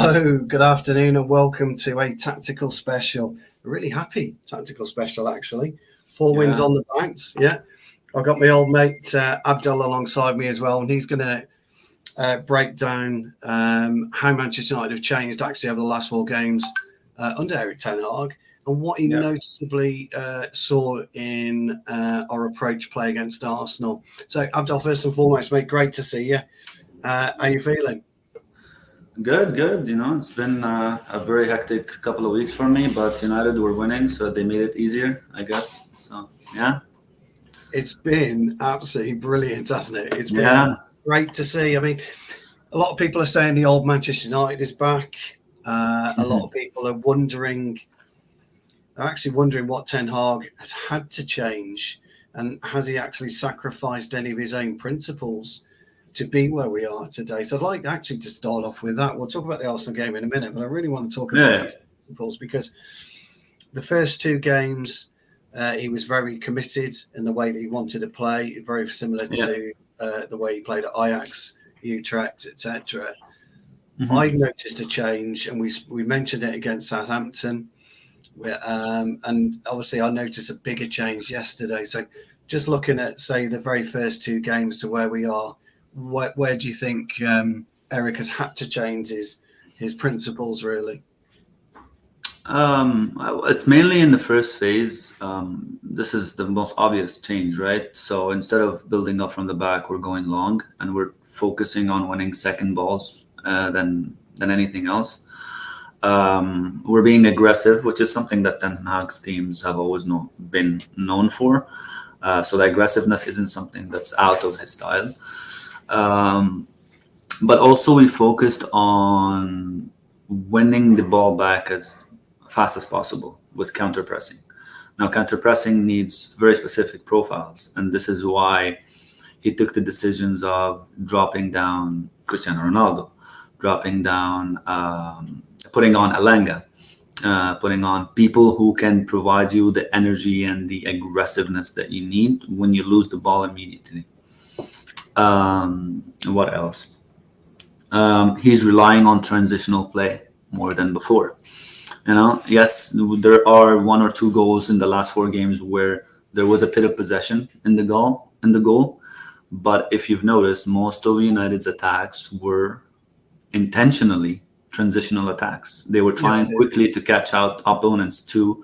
Hello, good afternoon, and welcome to a tactical special. A really happy tactical special, actually. Four wins Yeah. on the backs. Yeah, I've got my old mate Abdel alongside me as well, and he's going to break down how Manchester United have changed actually over the last four games under Eric Ten Hag, and what he Yeah. noticeably saw in our approach play against Arsenal. So, Abdel, first and foremost, mate, great to see you. How are you feeling? Good. It's been a very hectic couple of weeks for me, but United were winning, so they made it easier, I guess. So, yeah. It's been absolutely brilliant, hasn't it? It's been Yeah. great to see. I mean, a lot of people are saying the old Manchester United is back. A lot of people are actually wondering what Ten Hag has had to change, and has he actually sacrificed any of his own principles to be where we are today? So I'd like actually to start off with that. We'll talk about the Arsenal game in a minute, but I really want to talk about Yeah. his principles because the first two games, he was very committed in the way that he wanted to play, very similar Yeah. to the way he played at Ajax, Utrecht, etc. I Mhm. noticed a change, and we mentioned it against Southampton, and obviously I noticed a bigger change yesterday. So just looking at, say, the very first two games to where we are, where do you think Eric has had to change his principles, really? It's mainly in the first phase. This is the most obvious change, right? So instead of building up from the back, we're going long, and we're focusing on winning second balls than anything else. We're being aggressive, which is something that Ten Hag's teams have always been known for. So the aggressiveness isn't something that's out of his style. Um, but also we focused on winning the ball back as fast as possible with counter pressing. Now, counter pressing needs very specific profiles, and this is why he took the decisions of dropping down Cristiano Ronaldo, dropping down, putting on Alanga, putting on people who can provide you the energy and the aggressiveness that you need when you lose the ball immediately. What else? He's relying on transitional play more than before. Yes, there are one or two goals in the last four games where there was a bit of possession in the goal. But if you've noticed, most of United's attacks were intentionally transitional attacks. They were Yeah, I trying do. quickly to catch out opponents to,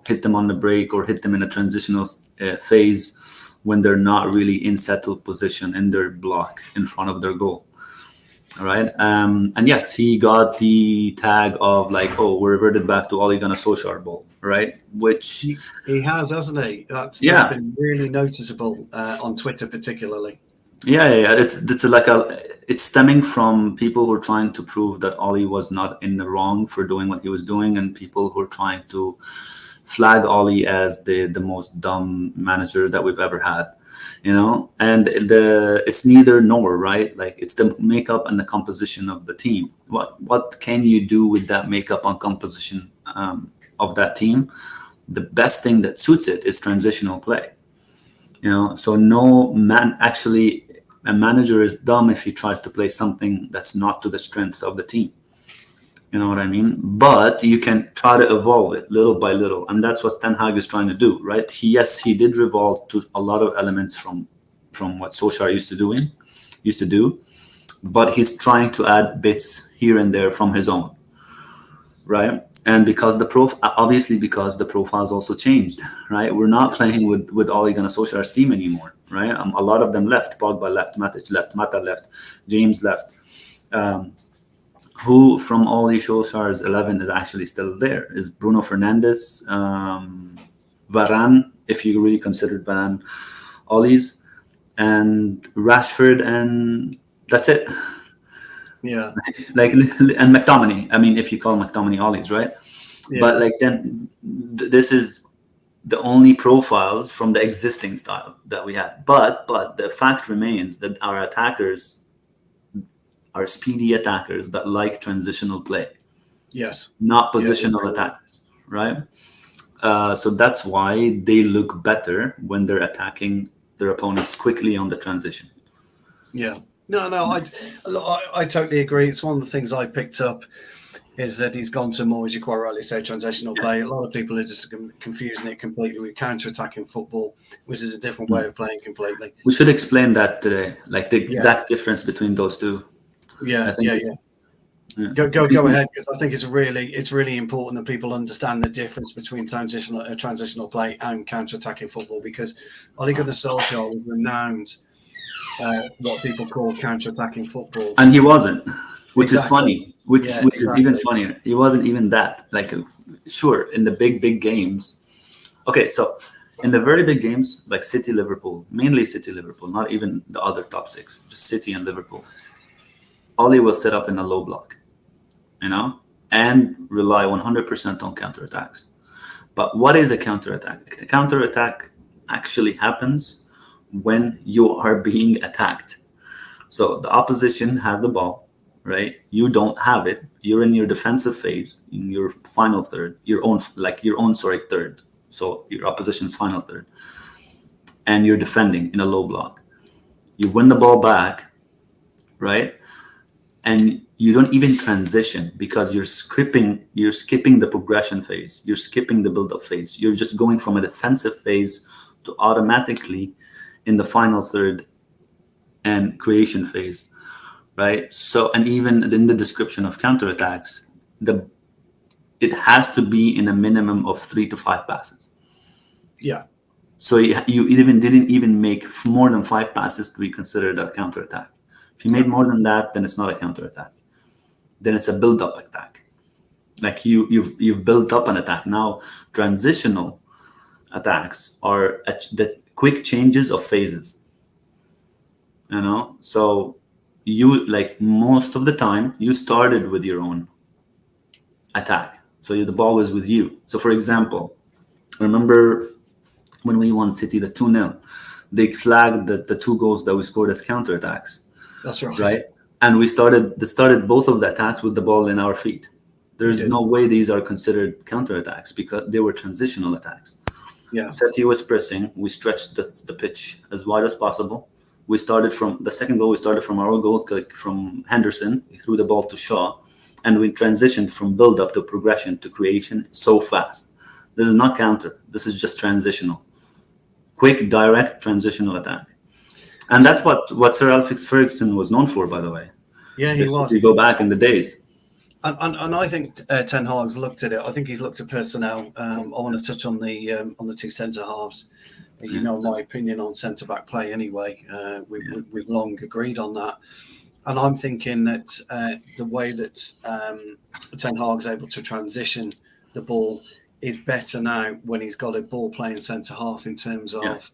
hit them on the break or hit them in a transitional phase when they're not really in settled position in their block in front of their goal. All right. And yes, he got the tag of like, oh, we're reverted back to Ole Gunnar Solskjaer ball, right? Which, He has, hasn't he? That's yeah, been really noticeable on Twitter, particularly. yeah. It's stemming from people who are trying to prove that Ollie was not in the wrong for doing what he was doing, and people who are trying to flag Ollie as the most dumb manager that we've ever had. And it's neither nor, right? Like, it's the makeup and the composition of the team. What can you do with that makeup and composition of that team? The best thing that suits it is transitional play. So no man actually, a manager is dumb if he tries to play something that's not to the strengths of the team. You know what I mean? But you can try to evolve it little by little, and that's what Ten Hag is trying to do, right? He did revolve to a lot of elements from what Solskjaer used to do, but he's trying to add bits here and there from his own, right? And because obviously because the profiles also changed, right? We're not Yeah. playing with Ole Gunnar Solskjaer's team anymore, right? A lot of them left. Pogba left, Matic left, Mata left, James left. Um, who from all these Solskjaer's 11 is actually still there is Bruno Fernandes, Varane, if you really considered Varane Ollie's, and Rashford, and that's it. Yeah. Like, and McTominay. I mean, if you call McTominay Ollie's, right? Yeah. But like then, this is the only profiles from the existing style that we had. But the fact remains that our attackers are speedy attackers that like transitional play, Yes. not Yeah. positional attackers, right? So that's why they look better when they're attacking their opponents quickly on the transition. Yeah. I totally agree. It's one of the things I picked up is that he's gone to more, as you quite rightly say, transitional play. A lot of people are just confusing it completely with counter-attacking football, which is a different way of playing completely. We should explain that today, like the exact difference between those two. Yeah. Go ahead, because I think it's really important that people understand the difference between transitional play and counter-attacking football, because Ole Gunnar Solskjaer was renowned what people call counter-attacking football, and he wasn't, which is funny, which is even funnier. He wasn't even that. Like, sure, in the big games. Okay, so in the very big games, like City, Liverpool, mainly City, Liverpool, not even the other top six, just City and Liverpool. Ole will set up in a low block, and rely 100% on counterattacks. But what is a counterattack? The counterattack actually happens when you are being attacked. So the opposition has the ball, right? You don't have it. You're in your defensive phase, in your final third, your own third. So your opposition's final third. And you're defending in a low block. You win the ball back, right? And you don't even transition because you're skipping the progression phase. You're skipping the build-up phase. You're just going from a defensive phase to automatically in the final third and creation phase, right? So, and even in the description of counterattacks, it has to be in a minimum of 3 to 5 passes. Yeah. So you didn't even make more than 5 passes to be considered a counterattack. If you made more than that, then it's not a counterattack. Then it's a build-up attack. Like you've built up an attack. Now, transitional attacks are the quick changes of phases. So you, like, most of the time you started with your own attack. So the ball was with you. So for example, remember when we won City the 2-0, they flagged the 2 goals that we scored as counterattacks. That's right. Right? And we started both of the attacks with the ball in our feet. There's no way these are considered counterattacks because they were transitional attacks. Yeah. City was pressing. We stretched the pitch as wide as possible. We started from the second goal. We started from our goal, from Henderson. We threw the ball to Shaw, and we transitioned from build-up to progression to creation so fast. This is not counter. This is just transitional. Quick, direct, transitional attack. And that's what Sir Alex Ferguson was known for, by the way. Yeah, he was. If you go back in the days. And I think Ten Hag's looked at it. I think he's looked at personnel. I want to touch on the 2 centre halves. You know my opinion on centre back play anyway. We've long agreed on that. And I'm thinking that the way that Ten Hag's able to transition the ball is better now when he's got a ball playing centre half in terms of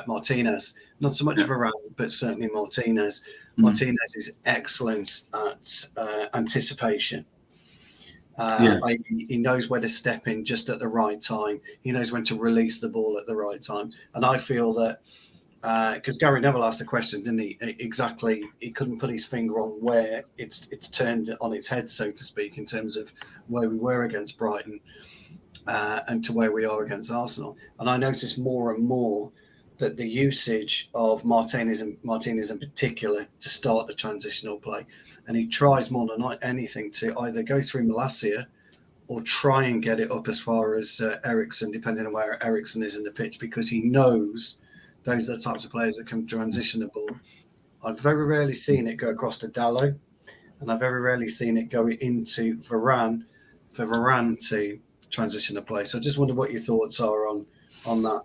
Martinez. Not so much Varane, but certainly Martinez. Martinez is excellent at anticipation. He knows where to step in just at the right time. He knows when to release the ball at the right time. And I feel that because Gary Neville asked the question, didn't he? Exactly, he couldn't put his finger on where it's turned on its head, so to speak, in terms of where we were against Brighton and to where we are against Arsenal. And I noticed more and more that the usage of Martinez in particular to start the transitional play, and he tries more than anything to either go through Malacia or try and get it up as far as Eriksen, depending on where Eriksen is in the pitch, because he knows those are the types of players that can transition the ball. I've very rarely seen it go across to Dalot, and I've very rarely seen it go into Varane for Varane to transition the play. So I just wonder what your thoughts are on that.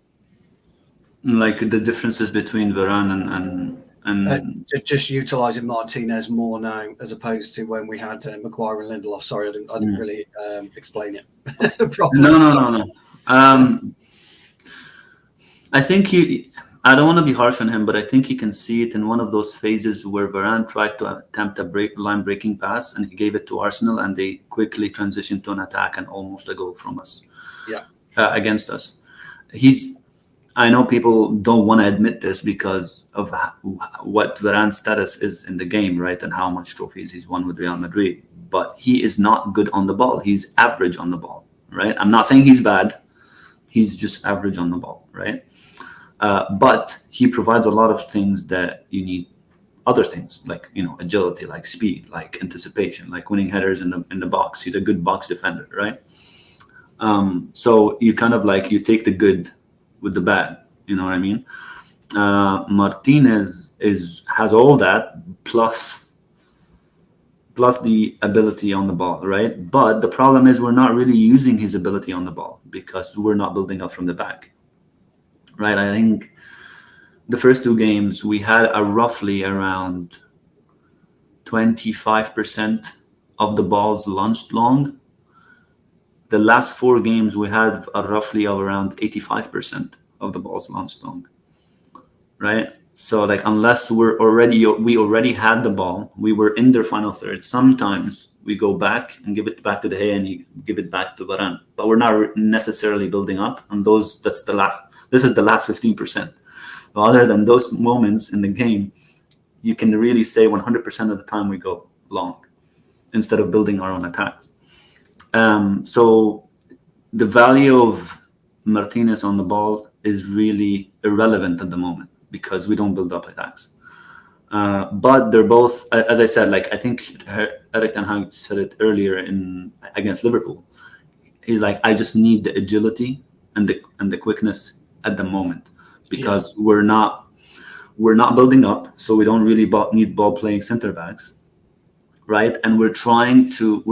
Like the differences between Varane and just utilising Martinez more now as opposed to when we had Maguire and Lindelof. Sorry, I didn't really explain it properly. No. I think I don't want to be harsh on him, but I think you can see it in one of those phases where Varane tried to attempt a line-breaking pass, and he gave it to Arsenal, and they quickly transitioned to an attack and almost a goal from us. Against us. I know people don't want to admit this because of what Varane's status is in the game, right? And how much trophies he's won with Real Madrid. But he is not good on the ball. He's average on the ball, right? I'm not saying he's bad. He's just average on the ball, right? But he provides a lot of things that you need other things like agility, like speed, like anticipation, like winning headers in the box. He's a good box defender, right? So you kind of like you take the good with the bad. You know what I mean? Martinez has all that plus the ability on the ball, right? But the problem is we're not really using his ability on the ball because we're not building up from the back, right? I think the first two games we had a roughly around 25% of the balls launched long. The last four games we had a roughly of around 85% of the balls launched long, right? So like unless we already had the ball, we were in their final third. Sometimes we go back and give it back to De Gea and he give it back to Varane, but we're not necessarily building up. And this is the last 15%. So other than those moments in the game, you can really say 100% of the time we go long instead of building our own attacks. So the value of Martinez on the ball is really irrelevant at the moment because we don't build up attacks. But they're both, as I said, like I think Erik ten Hag said it earlier against Liverpool. He's like, I just need the agility and the quickness at the moment because we're not building up, so we don't really need ball playing center backs, right? And we're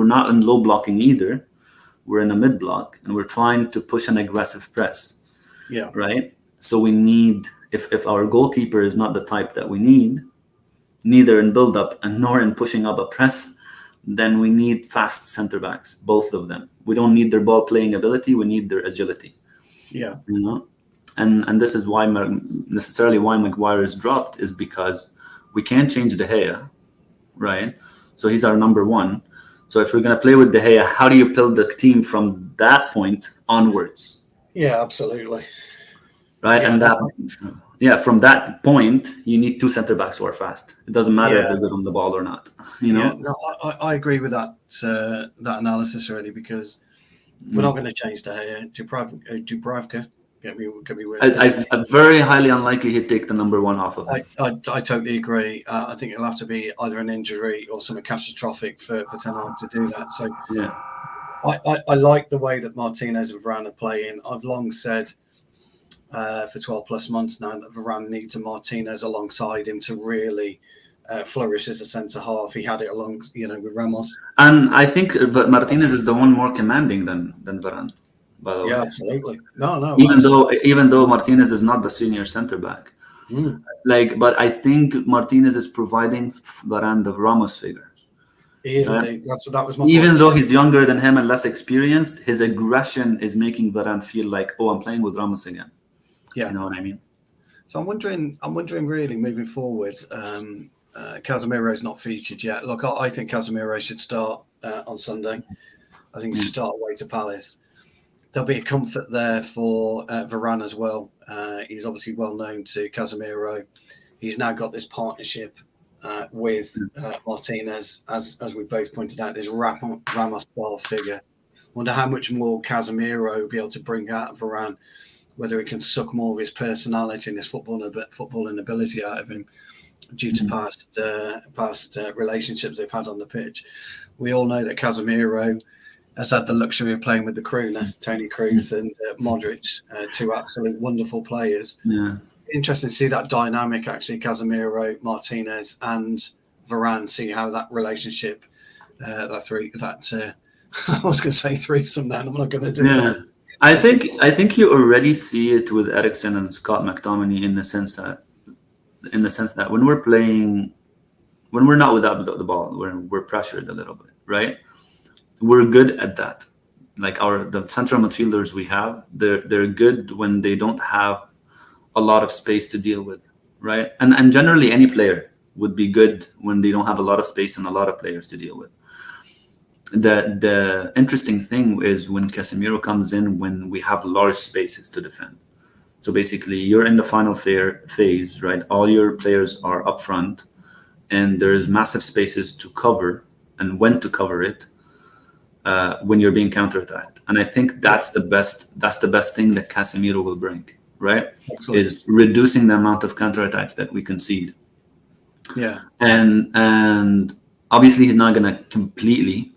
not in low blocking either. We're in a mid block and we're trying to push an aggressive press. Yeah. Right. So we need, if our goalkeeper is not the type that we need, neither in build up and nor in pushing up a press, then we need fast center backs, both of them. We don't need their ball playing ability. We need their agility. Yeah. And this is why necessarily why Maguire is dropped is because we can't change De Gea, right? So he's our number one. So if we're going to play with De Gea, how do you build the team from that point onwards? Yeah, absolutely. Right, and from that point, you need two center backs who are fast. It doesn't matter if they're good on the ball or not. Yeah, no, I agree with that analysis really because we're not going to change De Gea. Dubravka. Get me weird. I very highly unlikely he'd take the number one off of him. I totally agree. I think it'll have to be either an injury or something catastrophic for Ten Hag to do that. So yeah, I like the way that Martinez and Varane are playing. I've long said for 12 plus months now that Varane needs a Martinez alongside him to really flourish as a centre half. He had it along, with Ramos. And I think that Martinez is the one more commanding than Varane. By the way. Yeah, absolutely. No. Even though Martinez is not the senior center back, but I think Martinez is providing Varane the Ramos figure. He is indeed. That was my Even point. though he's younger than him and less experienced, his aggression is making Varane feel like, oh, I'm playing with Ramos again. Yeah, you know what I mean. So I'm wondering really moving forward. Casemiro's not featured yet. Look, I think Casemiro should start on Sunday. I think he should start away to Palace. There'll be a comfort there for Varane as well. He's obviously well known to Casemiro. He's now got this partnership with Martinez, as we both pointed out, this Ramos-style figure. Wonder how much more Casemiro will be able to bring out of Varane, whether he can suck more of his personality and his footballing ability out of him due to past relationships they've had on the pitch. We all know that Casemiro has had the luxury of playing with the crew now, Toni Kroos and Modric, two absolute wonderful players. Yeah. Interesting to see that dynamic, actually, Casemiro, Martinez, and Varane, see how that relationship, I was going to say threesome then, I'm not going to do that. I think you already see it with Eriksen and Scott McTominay in the sense that when we're not without the ball, we're pressured a little bit, right? We're good at that. Like the central midfielders we have, they're good when they don't have a lot of space to deal with, right? And generally any player would be good when they don't have a lot of space and a lot of players to deal with. The interesting thing is when Casemiro comes in when we have large spaces to defend. So basically you're in the final phase, right? All your players are up front and there's massive spaces to cover and when to cover it. When you're being counterattacked, and I think that's the best thing that Casemiro will bring, right? Excellent. Is reducing the amount of counterattacks that we concede. Yeah. And obviously he's not gonna completely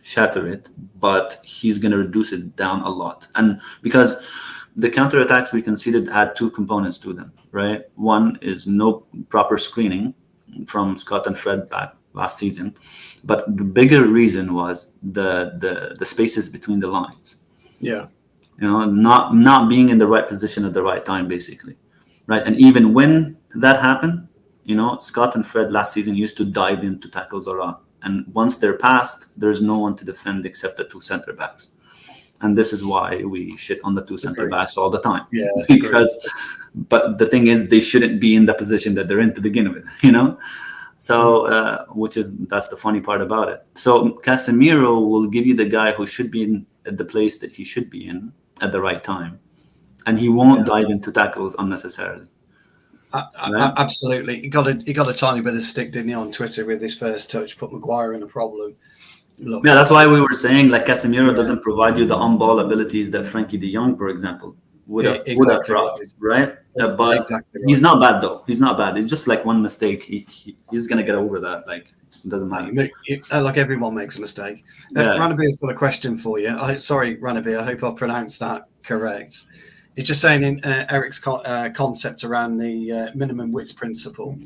shatter it, but he's gonna reduce it down a lot. And because the counterattacks we conceded had two components to them, right? One is no proper screening from Scott and Fred back last season, but the bigger reason was the spaces between the lines. Yeah. Not being in the right position at the right time, basically, right? And even when that happened, Scott and Fred last season used to dive in to tackle Zara, and once they're past, there's no one to defend except the two center backs. And this is why we shit on the two center backs all the time. Yeah, but the thing is, they shouldn't be in the position that they're in to begin with, So, that's the funny part about it. So Casemiro will give you the guy who should be in at the place that he should be in at the right time, and he won't dive into tackles unnecessarily. Right? Absolutely. He got a tiny bit of stick, didn't he, on Twitter with his first touch, put Maguire in a problem. Look, yeah, that's why we were saying like Casemiro doesn't provide you the on-ball abilities that Frankie de Jong, for example, would have brought, right? But he's not bad though. He's not bad. It's just like one mistake. He's gonna get over that. Like, it doesn't matter. Like everyone makes a mistake. Ranabir's got a question for you. Sorry, Ranabir. I hope I pronounced that correct. It's just saying in Eric's concept around the minimum width principle.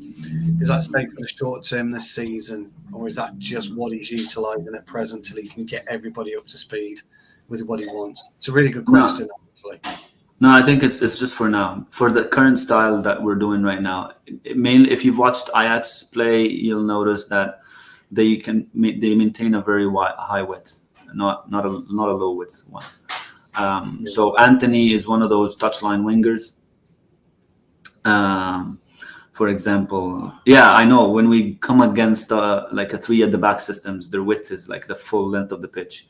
Is that stay for the short term this season, or is that just what he's utilising at present till he can get everybody up to speed with what he wants? It's a really good question, actually. No, I think it's just for now. For the current style that we're doing right now, mainly if you've watched Ajax play, you'll notice that they maintain a very high width, not a low width one. So Anthony is one of those touchline wingers. For example, I know when we come against like a 3 at the back systems, their width is like the full length of the pitch,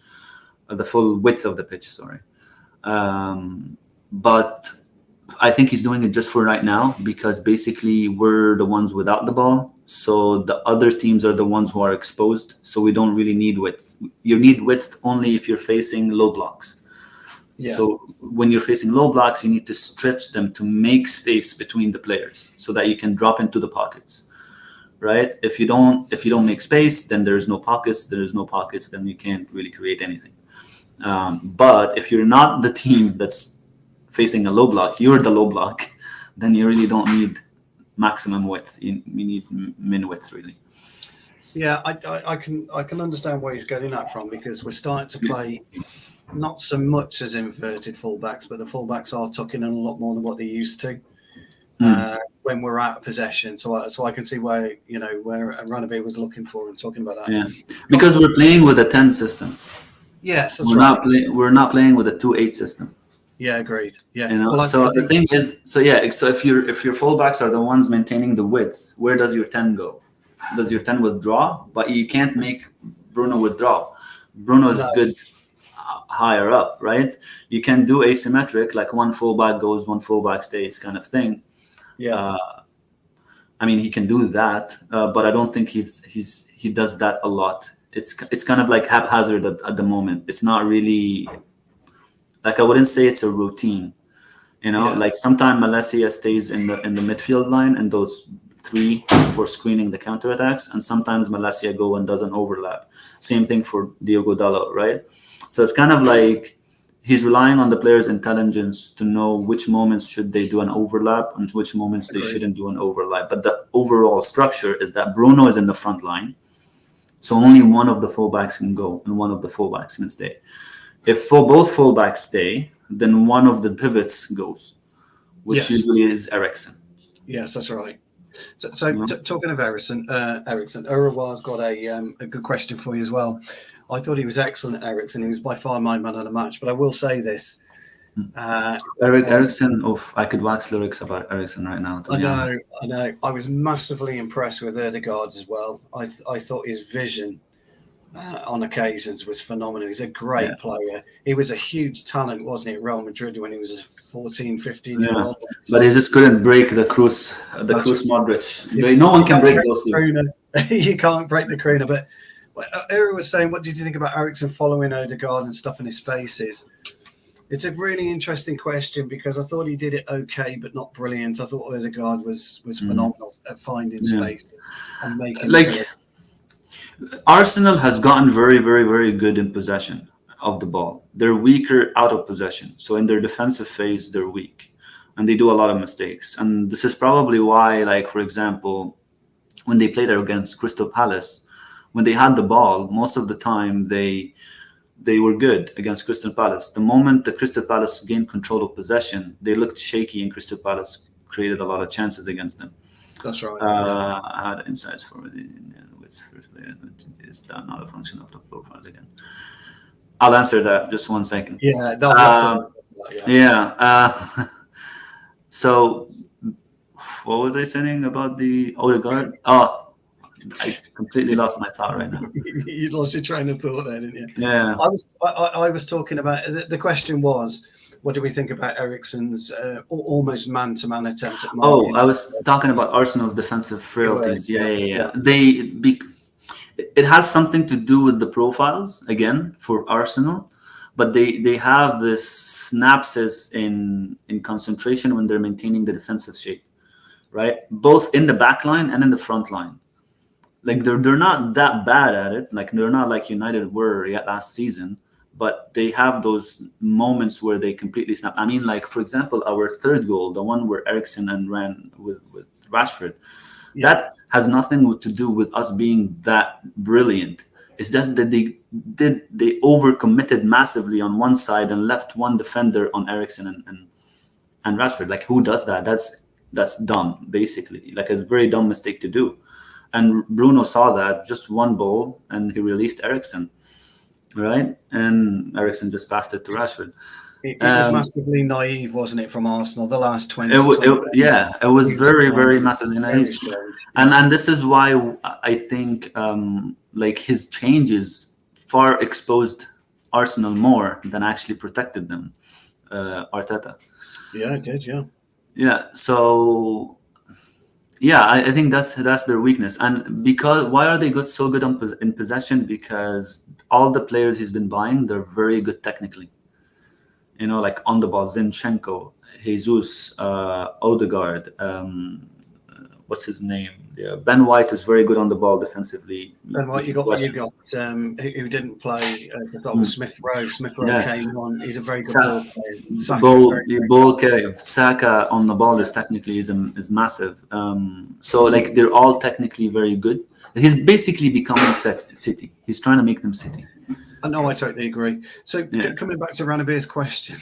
the full width of the pitch. Sorry, but I think he's doing it just for right now because basically we're the ones without the ball, so the other teams are the ones who are exposed. So we don't really need width. You need width only if you're facing low blocks. Yeah. So when you're facing low blocks, you need to stretch them to make space between the players so that you can drop into the pockets, right? If you don't make space, then there's no pockets. There's no pockets, then you can't really create anything. But if you're not the team that's facing a low block, you're the low block, then you really don't need maximum width. You need min width, really. Yeah, I can understand where he's getting that from because we're starting to play not so much as inverted fullbacks, but the fullbacks are tucking in a lot more than what they used to when we're out of possession. So I can see where Ranabir was looking for and talking about that. Yeah, because we're playing with a 10 system. Yes, that's we're not playing with a 2-8 system. Yeah, agreed. Yeah. The thing is, so if your fullbacks are the ones maintaining the width, where does your 10 go? Does your 10 withdraw? But you can't make Bruno withdraw. Bruno's good higher up, right? You can do asymmetric, like one fullback goes, one fullback stays, kind of thing. Yeah. I mean, he can do that, but I don't think he does that a lot. It's kind of like haphazard at the moment. It's not really like, I wouldn't say it's a routine. Like sometimes Malaysia stays in the midfield line and those 3 for screening the counterattacks, and sometimes Malaysia go and does an overlap. Same thing for Diogo Dalot, right? So it's kind of like he's relying on the players' intelligence to know which moments should they do an overlap and which moments they shouldn't do an overlap. But the overall structure is that Bruno is in the front line, so only one of the fullbacks can go and one of the fullbacks can stay. If both fullbacks stay, then one of the pivots goes, which usually is Eriksen. Yes, that's right. So talking of Eriksen, Urawa's got a good question for you as well. I thought he was excellent at Eriksen. He was by far my man of the match. But I will say this. Eriksen, I could wax lyrics about Eriksen right now. I know. I was massively impressed with Ødegaard as well. I thought his vision on occasions was phenomenal. He's a great player. He was a huge talent, wasn't he, at Real Madrid when he was a 14, 15-year-old. But he just couldn't break the Cruz Modric. No one can break those two. You can't break the Kruna. But Ura was saying, what did you think about Eriksen following Ødegaard and stuffing his spaces? It's a really interesting question because I thought he did it okay, but not brilliant. I thought Odegaard was phenomenal at finding Yeah. space and making Like it. Arsenal has gotten very, very, very good in possession of the ball. They're weaker out of possession. So in their defensive phase, they're weak and they do a lot of mistakes. And this is probably why, like, for example, when they played against Crystal Palace, when they had the ball, most of the time they were good against Crystal Palace. The moment the Crystal Palace gained control of possession, they looked shaky and Crystal Palace created a lot of chances against them. That's right. I had insights for it with is that not a function of the profiles again? I'll answer that just 1 second. Yeah, So what was I saying about the Odegaard? Oh, I completely lost my thought right now. You lost your train of thought there, didn't you? Yeah. I was talking about the question was, what do we think about Eriksen's almost man-to-man attempt at Oh, marking? I was talking about Arsenal's defensive frailties. Yeah. It has something to do with the profiles again for Arsenal, but they have this synapses in concentration when they're maintaining the defensive shape, right? Both in the back line and in the front line. Like they're not that bad at it. Like they're not like United were yet last season, but they have those moments where they completely snap. I mean, like for example, our third goal, the one where Eriksen and ran with Rashford, that has nothing to do with us being that brilliant. It's that they overcommitted massively on one side and left one defender on Eriksen and Rashford. Like who does that? That's dumb, basically. Like it's a very dumb mistake to do. And Bruno saw that, just one ball, and he released Eriksen, right? And Eriksen just passed it to Rashford. It was massively naive, wasn't it, from Arsenal? The last 20. It was very, very massively naive. And this is why I think like his changes far exposed Arsenal more than actually protected them. Arteta. Yeah, it did. Yeah. Yeah. So. Yeah, I think that's their weakness, and because why are they so good in possession? Because all the players he's been buying, they're very good technically. You know, like on the ball, Zinchenko, Jesus, Odegaard, what's his name? Yeah, Ben White is very good on the ball defensively. Ben White, you got who didn't play. I thought was Smith Rowe. Smith Rowe came on. He's a very good ball player. Saka on the ball is technically is massive. So like they're all technically very good. He's basically becoming City. He's trying to make them City. No, I totally agree. So coming back to Ranabir's question,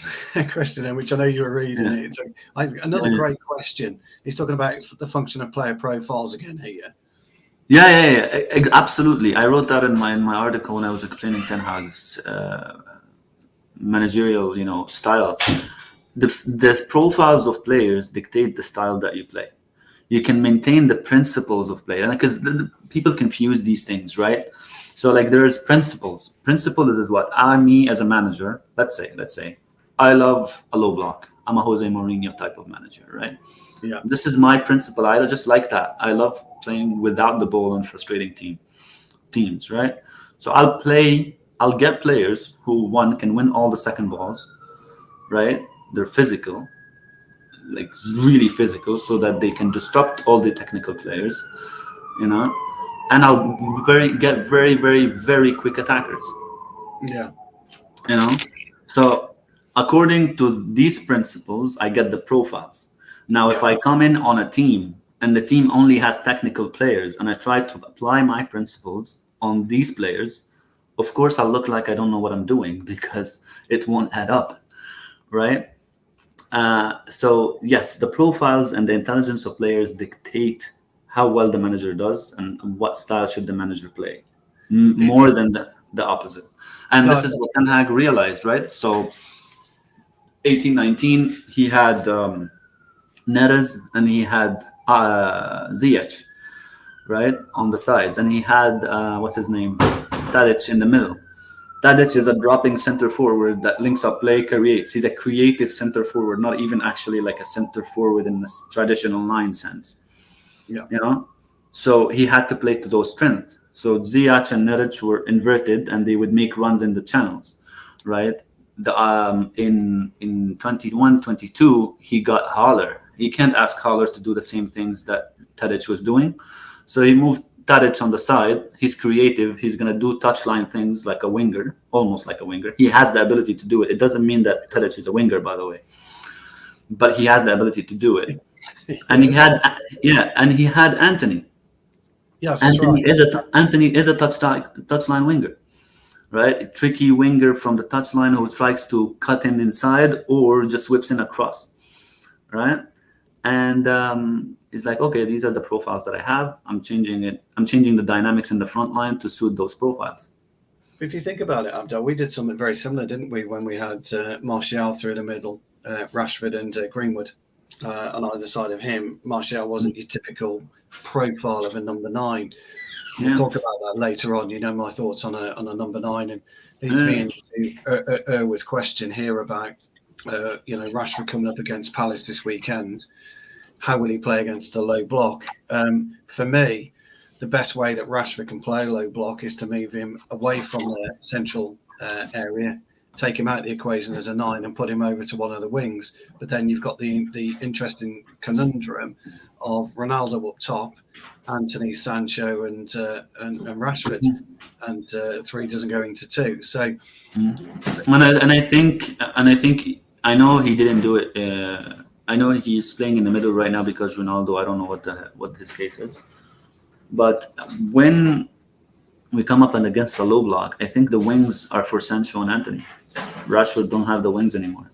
which I know you were reading it. So another great question. He's talking about the function of player profiles again here. Yeah, absolutely. I wrote that in my article when I was explaining Ten Hag's managerial, style. The profiles of players dictate the style that you play. You can maintain the principles of play, and because people confuse these things, right? So like there's principles. Principle is what me as a manager. Let's say, I love a low block. I'm a Jose Mourinho type of manager, right? Yeah. This is my principle. I just like that. I love playing without the ball and frustrating teams, right? So I'll get players who can win all the second balls, right? They're physical, like really physical, so that they can disrupt all the technical players, and I'll get very, very, very quick attackers. Yeah. So according to these principles, I get the profiles. Now, if I come in on a team and the team only has technical players and I try to apply my principles on these players, of course, I'll look like I don't know what I'm doing because it won't add up, right? So yes, the profiles and the intelligence of players dictate how well the manager does and what style should the manager play, more than the opposite. And this is what Ten Hag realized, right? So 18-19, he had Neres and he had Ziyech, right, on the sides, and he had what's his name, Tadic in the middle. Tadic is a dropping center forward that links up play, creates. He's a creative center forward, not even actually like a center forward in the traditional line sense. Yeah. So he had to play to those strengths. So Ziyech and Neres were inverted, and they would make runs in the channels, right? in 21-22 he got Haller. He can't ask Haller to do the same things that Tadic was doing, so he moved Tadic on the side. He's creative. He's gonna do touchline things like a winger, almost like a winger. He has the ability to do it. It doesn't mean that Tadic is a winger, by the way, but he has the ability to do it. And he had Anthony. Yes, Anthony right. is a touchline winger, right? A tricky winger from the touchline who tries to cut in inside or just whips in across, right? And it's like, okay, these are the profiles that I have. I'm changing it. I'm changing the dynamics in the front line to suit those profiles. If you think about it, Abdel, we did something very similar, didn't we, when we had Martial through the middle, Rashford and Greenwood on either side of him. Martial wasn't your typical profile of a number 9. We'll talk about that later on. You know my thoughts on a number 9, and leads me into Erwa's question here about Rashford coming up against Palace this weekend. How will he play against a low block? For me, the best way that Rashford can play a low block is to move him away from the central area, take him out of the equation as a 9 and put him over to one of the wings. But then you've got the interesting conundrum of Ronaldo up top, Anthony, Sancho, and Rashford, and 3 doesn't go into 2. So, I think I know he didn't do it. I know he's playing in the middle right now because Ronaldo. I don't know what his case is, but when we come up and against a low block, I think the wings are for Sancho and Anthony. Rashford don't have the wings anymore.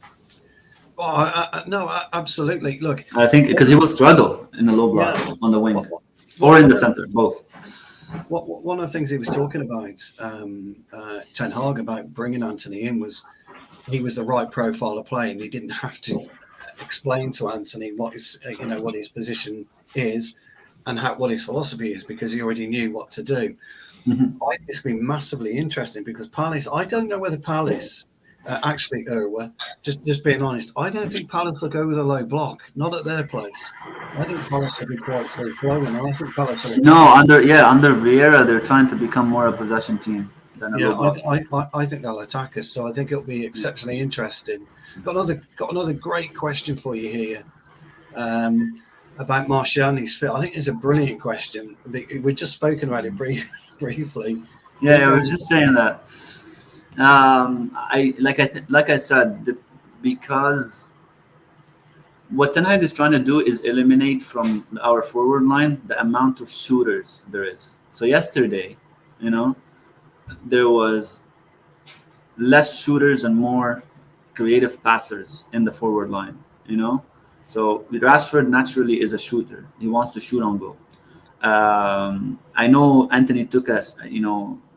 Oh, no, absolutely. Look, I think because he will struggle in the low block on the wing or in the center, both. One of the things he was talking about, Ten Hag, about bringing Anthony in was he was the right profile of play, and he didn't have to explain to Anthony what his position is and what his philosophy is, because he already knew what to do. Mm-hmm. I think it's been massively interesting because Palace, I don't know whether Palace, actually, Erwa, just being honest, I don't think Palace will go with a low block, not at their place. I think Palace will be quite free flowing, and I think Palace will... under Vieira, they're trying to become more a possession team than a low block. I think they'll attack us, so I think it'll be exceptionally interesting. Got another great question for you here. About Martial and his fit. I think it's a brilliant question. We've just spoken about it briefly. Yeah, I was just saying that. I said, because what Ten Hag is trying to do is eliminate from our forward line the amount of shooters there is. So yesterday, there was less shooters and more creative passers in the forward line. So Rashford naturally is a shooter. He wants to shoot on goal. I know Anthony took us,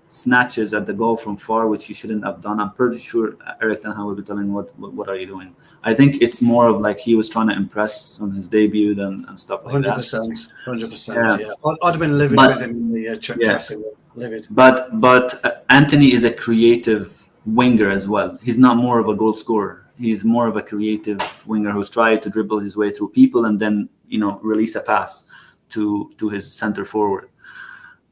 snatches at the goal from far, which he shouldn't have done. I'm pretty sure Erik Ten Hag will be telling him, what are you doing? I think it's more of like he was trying to impress on his debut and stuff like 100%, 100%. Yeah. I'd have been living with him in the dressing room. Livid. But Anthony is a creative winger as well. He's not more of a goal scorer. He's more of a creative winger who's trying to dribble his way through people and then, release a pass to his center forward.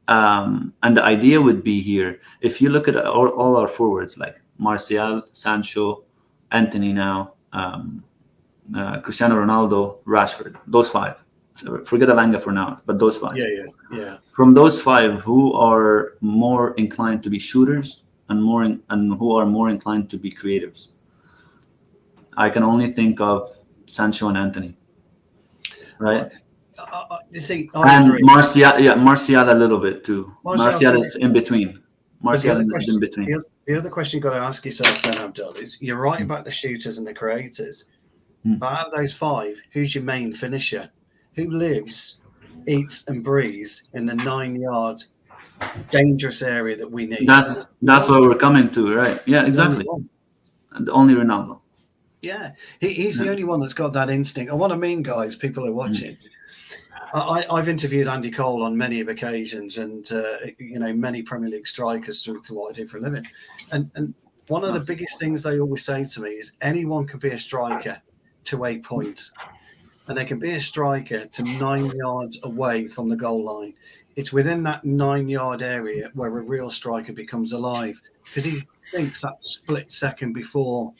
And the idea would be here, if you look at all our forwards, like Martial, Sancho, Anthony now, Cristiano Ronaldo, Rashford, those 5. So forget Alanga for now, but those 5. Yeah. From those 5, who are more inclined to be shooters and who are more inclined to be creatives? I can only think of Sancho and Anthony, right? You see, and Martial a little bit too. Martial is in between. The other question you've got to ask yourself then, Abdel, is you're right about the shooters and the creators, but out of those 5, who's your main finisher? Who lives, eats and breathes in the 9-yard dangerous area that we need? That's what we're coming to, right? Yeah, exactly. Only Ronaldo. Yeah, he's the only one that's got that instinct. And what I mean, guys, people are watching. I've interviewed Andy Cole on many of occasions, and many Premier League strikers through what I do for a living. And one of the biggest things they always say to me is anyone can be a striker to a point, and they can be a striker to 9 yards away from the goal line. It's within that 9-yard area where a real striker becomes alive, because thinks that split second before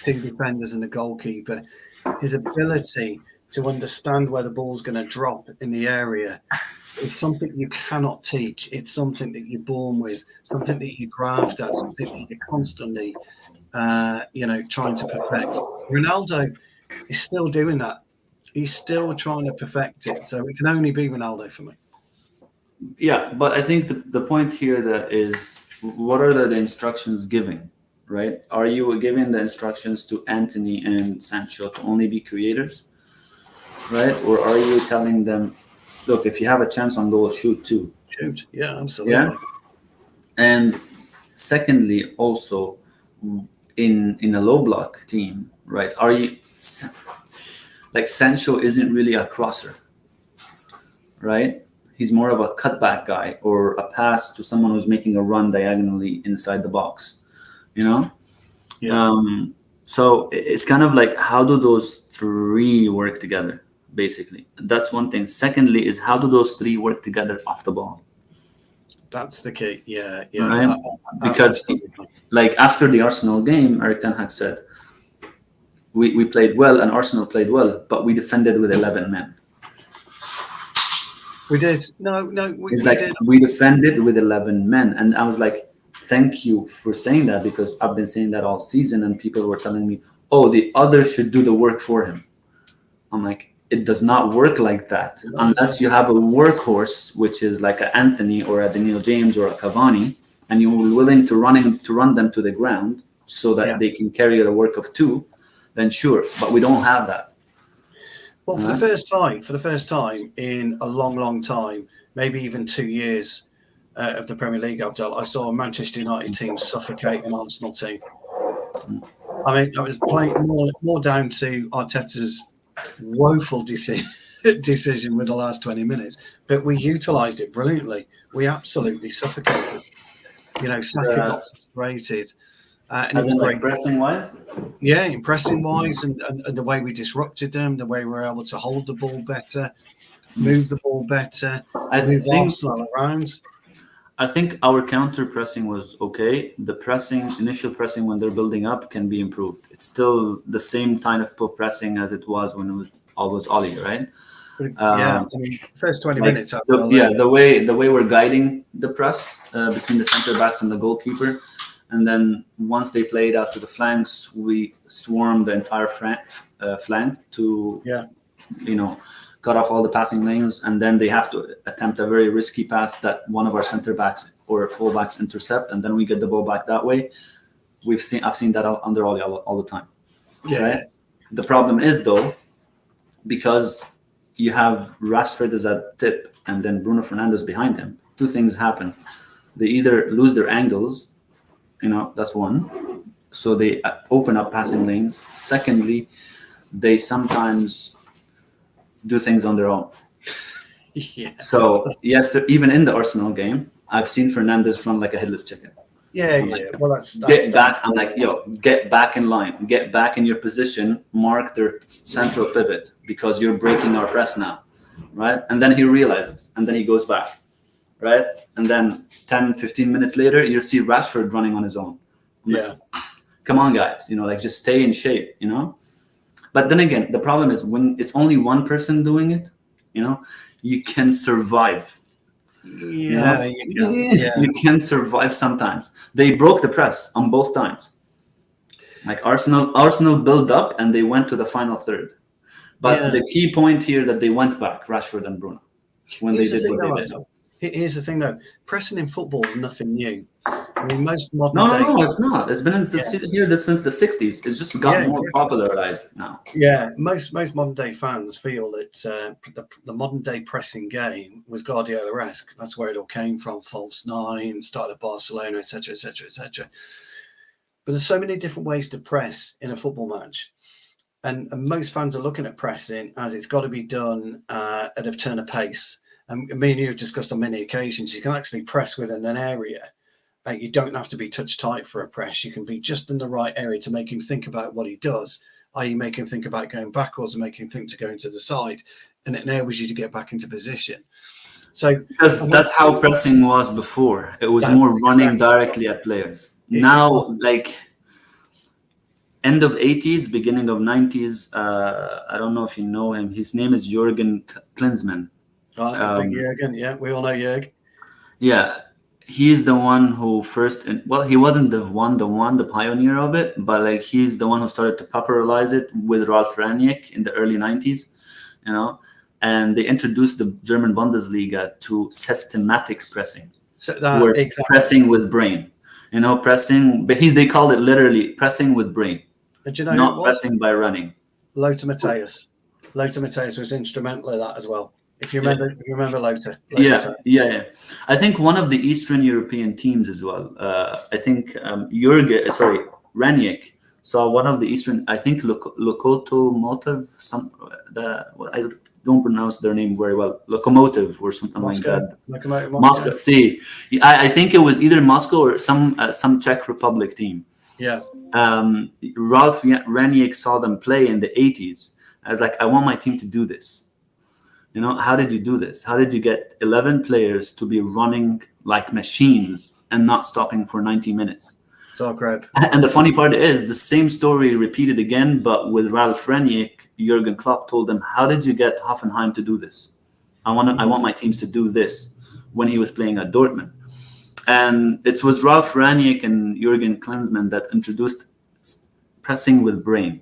two defenders and the goalkeeper, his ability to understand where the ball's going to drop in the area is something you cannot teach. It's something that you're born with, something that you graft at, something that you're constantly, trying to perfect. Ronaldo is still doing that. He's still trying to perfect it. So it can only be Ronaldo for me. Yeah, but I think the point here that is, what are the instructions giving, right? Are you giving the instructions to Anthony and Sancho to only be creators, right? Or are you telling them, look, if you have a chance on goal, shoot too? Shoot. Yeah, absolutely. Yeah. And secondly, also in a low block team, right? Are you like Sancho isn't really a crosser, right? He's more of a cutback guy or a pass to someone who's making a run diagonally inside the box, you know? Yeah. So it's kind of like, how do those three work together, basically? That's one thing. Secondly is, how do those three work together off the ball? That's the key. Yeah. Right? Because like after the Arsenal game, Eric Ten Hag said, we played well and Arsenal played well, but we defended with 11 men. We did. No, it's like did. We defended with 11 men. And I was like, thank you for saying that, because I've been saying that all season and people were telling me, oh, the others should do the work for him. I'm like, it does not work like that. Unless you have a workhorse, which is like an Anthony or a Daniel James or a Cavani, and you're willing to run them to the ground so that they can carry the work of two, then sure. But we don't have that. Well, for the first time in a long time, maybe even 2 years of the Premier League, Abdel, I saw a Manchester United team suffocate an Arsenal team. I mean, I was playing more down to Arteta's woeful decision with the last 20 minutes, but we utilised it brilliantly. We absolutely suffocated. Saka got frustrated. And as in like pressing wise? Yeah, in pressing wise, and the way we disrupted them, the way we were able to hold the ball better, move the ball better, move Arsenal around. I think our counter pressing was okay. The initial pressing when they're building up can be improved. It's still the same kind of pressing as it was when it was always Ollie, right? First 20 minutes. The way we're guiding the press between the center backs and the goalkeeper. And then once they played out to the flanks, we swarmed the entire flank to, cut off all the passing lanes. And then they have to attempt a very risky pass that one of our center backs or full backs intercept. And then we get the ball back that way. I've seen that under all the time. Yeah. Right? The problem is, though, because you have Rashford as a tip and then Bruno Fernandes behind him, two things happen. They either lose their angles, that's one. So they open up passing lanes. Secondly, they sometimes do things on their own. Yeah. So, yes, even in the Arsenal game, I've seen Fernandes run like a headless chicken. Yeah. Well, that's get back. I'm like, get back in line. Get back in your position. Mark their central pivot because you're breaking our press now, right? And then he realizes, and then he goes back. Right? And then 10, 15 minutes later, you see Rashford running on his own. Yeah. Come on, guys. Just stay in shape, But then again, the problem is when it's only one person doing it, you can survive. Yeah. You can survive sometimes. They broke the press on both times. Like Arsenal built up and they went to the final third. But the key point here that they went back, Rashford and Bruno, when they did what they did. Here's the thing, though. Pressing in football is nothing new. I mean, most modern No, it's not. It's been here since the 60s. It's just got more popularized now. Yeah, most modern day fans feel that the modern day pressing game was Guardiola-esque. That's where it all came from. False nine, started at Barcelona, etc., etc., etc. But there's so many different ways to press in a football match. And most fans are looking at pressing as it's got to be done at a turn of pace. And me and you have discussed on many occasions, you can actually press within an area. You don't have to be touch tight for a press. You can be just in the right area to make him think about what he does, i.e. make him think about going backwards and make him think to go into the side. And it enables you to get back into position. So Because that's how pressing was before. It was that's more running exactly directly at players. it Now, wasn't. like end of 80s, beginning of 90s, I don't know if you know him. His name is Jurgen Klinsmann. Right, big Jurgen. Yeah, we all know Jurgen. Yeah, he's the one who first, well, he wasn't the pioneer of it, but like he's the one who started to popularize it with Ralf Rangnick in the early 90s, you know, and they introduced the German Bundesliga to systematic pressing, So where exactly. pressing with brain, you know, pressing, but they called it literally pressing with brain, And do you know who it not was? pressing by running. Lothar Matthäus. Lothar Matthäus was instrumental in that as well. If you remember Lothar. Yeah. I think one of the Eastern European teams as well. I think Ranić saw one of the Eastern. I think Lokomotiv. I don't pronounce their name very well. Lokomotiv or something like that. Moscow. See, I think it was either Moscow or some Czech Republic team. Yeah. Ralf Ranić saw them play in the 80s. I was like, I want my team to do this. You know, how did you do this? How did you get 11 players to be running like machines and not stopping for 90 minutes? Zagreb. And the funny part is the same story repeated again, but with Ralf Rangnick, Jurgen Klopp told him, how did you get Hoffenheim to do this? I want my teams to do this when he was playing at Dortmund. And it was Ralf Rangnick and Jurgen Klinsmann that introduced pressing with brain.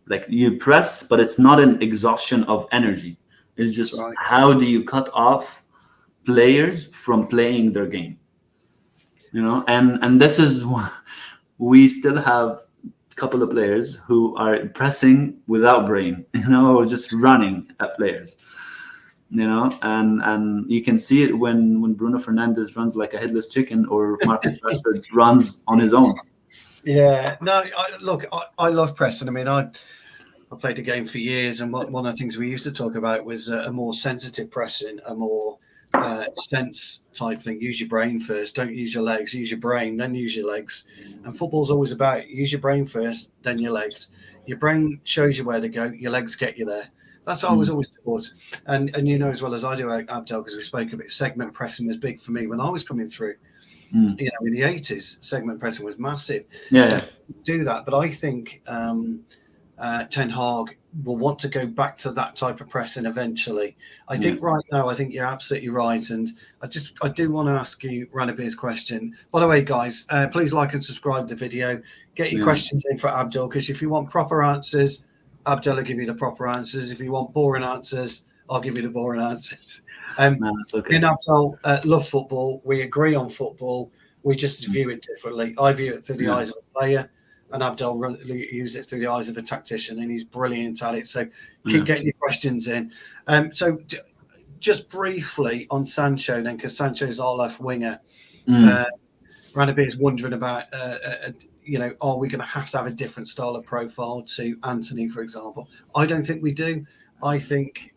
Like you press, but it's not an exhaustion of energy. It's just how do you cut off players from playing their game, you know? And this is we still have a couple of players who are pressing without brain, you know, or just running at players, you know. And you can see it when Bruno Fernandes runs like a headless chicken, or Marcus Rashford runs on his own. Yeah, no, I love pressing. I mean, I played the game for years, and one of the things we used to talk about was a more sensitive pressing, a more sense type thing. Use your brain first. Don't use your legs. Use your brain, then use your legs. And football's always about use your brain first, then your legs. Your brain shows you where to go. Your legs get you there. That's what I was always taught. And you know as well as I do, Abdel, because we spoke of it, segment pressing was big for me when I was coming through. You know, in the 80s, segment pressing was massive. Yeah. Do that. But I think Ten Hag will want to go back to that type of pressing eventually. I think right now, I think you're absolutely right. And I do want to ask you Ranabir's question. By the way, guys, please like and subscribe to the video. Get your questions in for Abdel, because if you want proper answers, Abdel will give you the proper answers. If you want boring answers, I'll give you the boring answers. That's okay. Me and Abdel love football. We agree on football. We just view it differently. I view it through the eyes of a player, and Abdel uses it through the eyes of a tactician, and he's brilliant at it. So keep getting your questions in. So just briefly on Sancho then, because Sancho's our left winger. Ranabir is wondering about, you know, are we going to have a different style of profile to Anthony, for example? I don't think we do. I think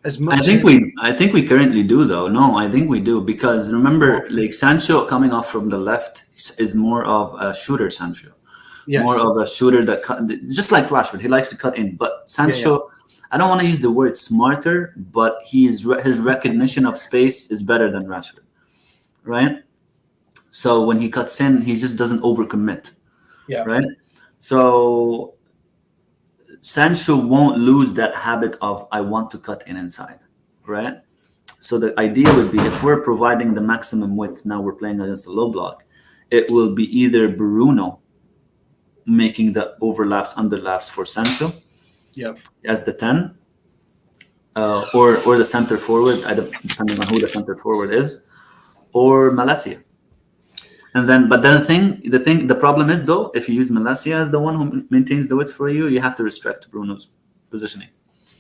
as much. I think we currently do, though. No, I think we do, because remember, like Sancho coming off from the left is more of a shooter. Sancho, more of a shooter that just like Rashford, he likes to cut in. But Sancho, I don't want to use the word smarter, but his recognition of space is better than Rashford, right? So when he cuts in, he just doesn't overcommit, right? So Sancho won't lose that habit of I want to cut in inside, right? So the idea would be, if we're providing the maximum width, now we're playing against the low block, it will be either Bruno making the overlaps, underlaps for Sancho as the 10, or the center forward, depending on who the center forward is, or Malacia. And then, but then the problem is, though, if you use Malacia as the one who maintains the width for you, you have to restrict Bruno's positioning.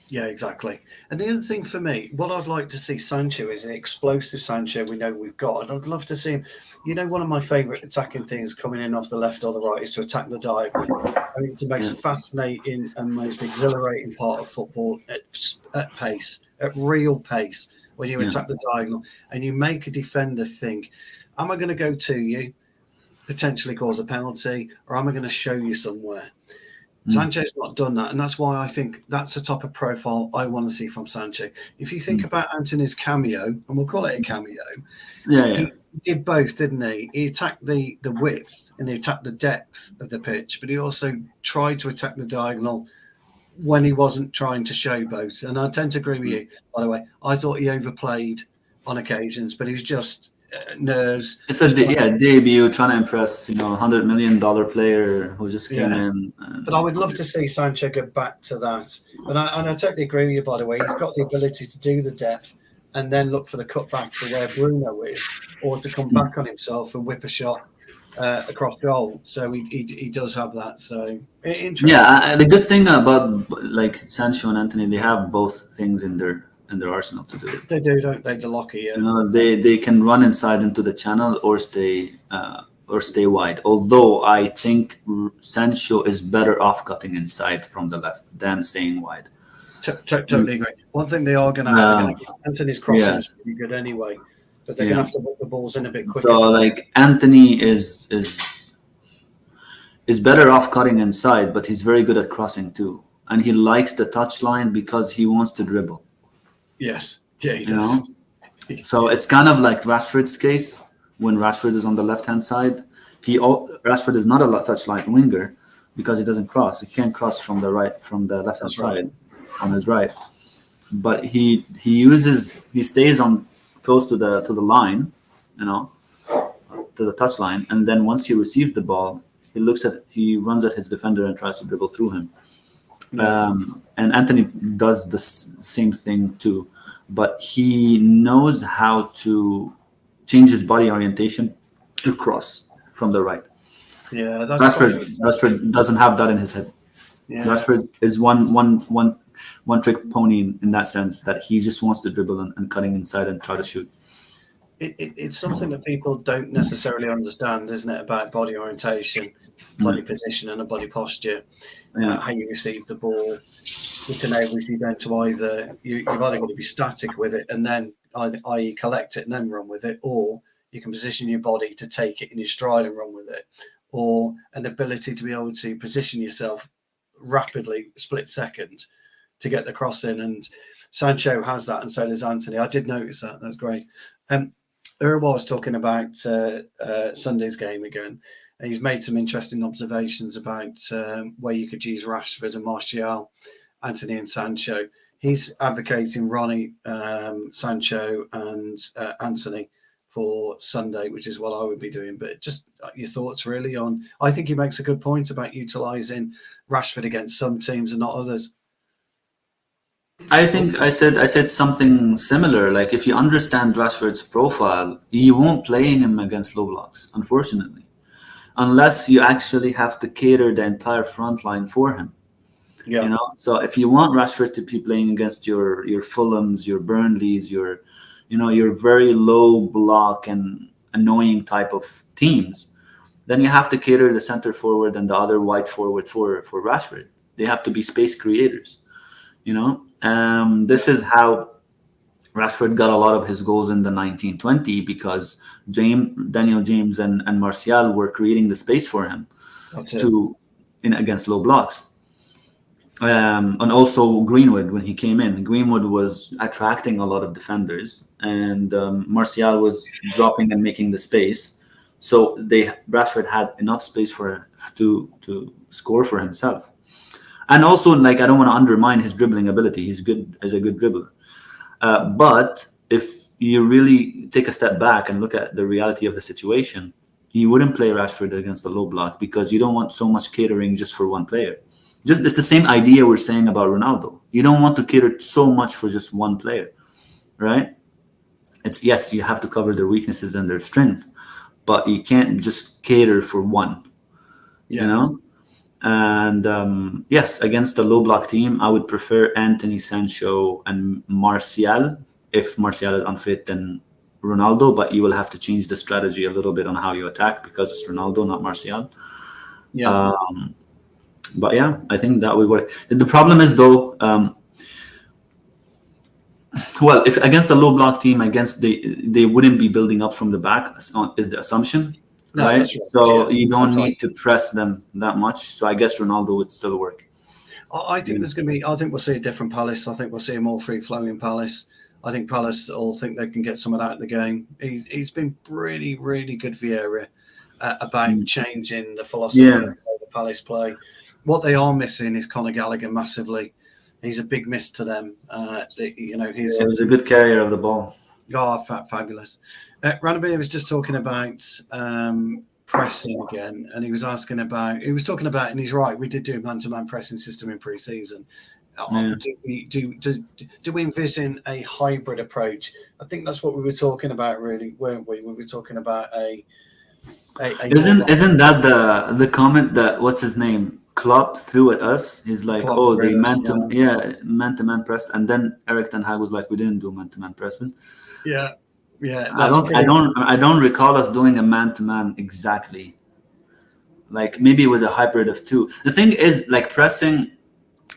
Yeah, exactly. And the other thing for me, what I'd like to see Sancho is an explosive Sancho we know we've got. And I'd love to see him, you know, one of my favourite attacking things coming in off the left or the right is to attack the diagonal. I think it's the most fascinating and most exhilarating part of football at pace, at real pace, when you attack the diagonal and you make a defender think, am I going to go to you, potentially cause a penalty, or am I going to show you somewhere? Sancho's not done that, and that's why I think that's the type of profile I want to see from Sancho. If you think about Antony's cameo, and we'll call it a cameo, Yeah. he did both, didn't he? He attacked the width and he attacked the depth of the pitch, but he also tried to attack the diagonal when he wasn't trying to showboat. And I tend to agree with you, by the way. I thought he overplayed on occasions, but he was just nerves. It's a debut, trying to impress, $100 million player who just came Yeah. in. But I would love to see Sancho go back to that. And I totally agree with you, by the way. He's got the ability to do the depth and then look for the cutback to where Bruno is, or to come back on himself and whip a shot across goal. So he does have that. So interesting. Yeah, the good thing about like Sancho and Anthony, they have both things in their arsenal to do it. They do, don't they? The locker, yeah. They can run inside into the channel or stay wide. Although I think Sancho is better off cutting inside from the left than staying wide. Totally agree. One thing they are going to have to get, Anthony's crossing is pretty good anyway, but they're going to have to put the balls in a bit quicker. So like Anthony is better off cutting inside, but he's very good at crossing too, and he likes the touchline because he wants to dribble. Yes, yeah, he does. So it's kind of like Rashford's case when Rashford is on the left-hand side. Rashford is not a touchline winger because he doesn't cross. He can't cross from the left-hand side on his right. But he stays on close to the line, to the touchline, and then once he receives the ball, he runs at his defender and tries to dribble through him. And Anthony does the same thing too, but he knows how to change his body orientation to cross from the right. Yeah, Rashford doesn't have that in his head. Yeah. Rashford is one trick pony in that sense, that he just wants to dribble and cutting inside and try to shoot. It's something that people don't necessarily understand, isn't it, about body orientation, body position, and a body posture. How you receive the ball, which enables you then to you've either got to be static with it and then i.e. collect it and then run with it, or you can position your body to take it in your stride and run with it, or an ability to be able to position yourself rapidly, split seconds, to get the cross in. And Sancho has that, and so does Anthony. I did notice that. That's great. Earl was talking about Sunday's game again, and he's made some interesting observations about where you could use Rashford and Martial, Anthony and Sancho. He's advocating Ronnie, Sancho and Anthony for Sunday, which is what I would be doing. But just your thoughts really on, I think he makes a good point about utilising Rashford against some teams and not others. I think I said something similar. Like, if you understand Rashford's profile, you won't play him against low blocks, unfortunately, unless you actually have to cater the entire front line for him. Yeah. So if you want Rashford to be playing against your Fulhams, your Burnleys, your very low block and annoying type of teams, then you have to cater the center forward and the other wide forward for Rashford. They have to be space creators. This is how Rashford got a lot of his goals in the 1920, because Daniel James and Martial were creating the space for him against low blocks. And also Greenwood, when he came in, Greenwood was attracting a lot of defenders, and Martial was dropping and making the space. So Rashford had enough space to score for himself. And also, I don't want to undermine his dribbling ability. He's good as a good dribbler. But if you really take a step back and look at the reality of the situation, you wouldn't play Rashford against a low block, because you don't want so much catering just for one player. It's the same idea we're saying about Ronaldo. You don't want to cater so much for just one player, right? Yes, you have to cover their weaknesses and their strength, but you can't just cater for one, And yes, against a low block team, I would prefer Anthony, Sancho, and Martial. If Martial is unfit, then Ronaldo, but you will have to change the strategy a little bit on how you attack, because it's Ronaldo, not Martial. Yeah. But yeah, I think that would work. The problem is, though, well, if against a low block team, they wouldn't be building up from the back, is the assumption. No, right? that's right. So Yeah, you don't that's right. need to press them that much. So I guess Ronaldo would still work. I think there's going to be. I think we'll see a different Palace. I think we'll see a more free-flowing Palace. I think Palace all think they can get some of that in the game. He's been really, really good, Vieira, about changing the philosophy Yeah, of the Palace play. What they are missing is Conor Gallagher massively. He's a big miss to them. He's he was a good carrier of the ball. fabulous. Ranabir was just talking about pressing again, and he was talking about, and he's right. We did do a man-to-man pressing system in pre-season. Yeah. Do we envision a hybrid approach? I think that's what we were talking about, really, weren't we? We were talking about a Isn't that the comment that what's his name Klopp threw at us? He's like, club oh, they through us. man to man press, and then Eric Ten Hag was like, we didn't do man to man pressing. Yeah, yeah. I That's don't I pretty. don't I don't recall us doing a man to man exactly. Like maybe it was a hybrid of two. The thing is, like pressing,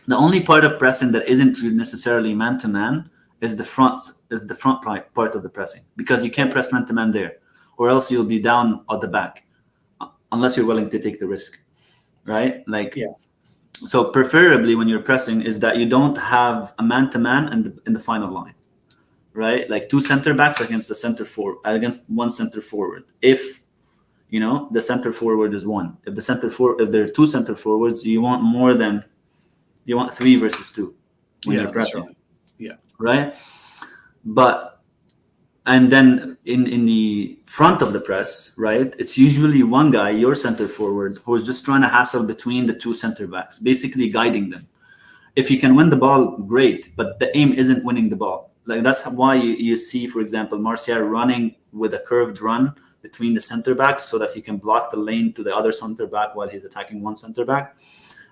the only part of pressing that isn't necessarily man to man is the front part of the pressing, because you can't press man to man there, or else you'll be down at the back, unless you're willing to take the risk, right? Like, Yeah, so preferably when you're pressing is that you don't have a man to man in the final line, right? Like two center backs against against one center forward. If the center forward is one. If there are two center forwards, you want 3 versus 2 when yeah, you're that's pressing, right. Yeah, right? And then in the front of the press, right, it's usually one guy, your center forward, who is just trying to hassle between the two center backs, basically guiding them. If you can win the ball, great, but the aim isn't winning the ball. Like that's why you see, for example, Martial running with a curved run between the center backs so that he can block the lane to the other center back while he's attacking one center back.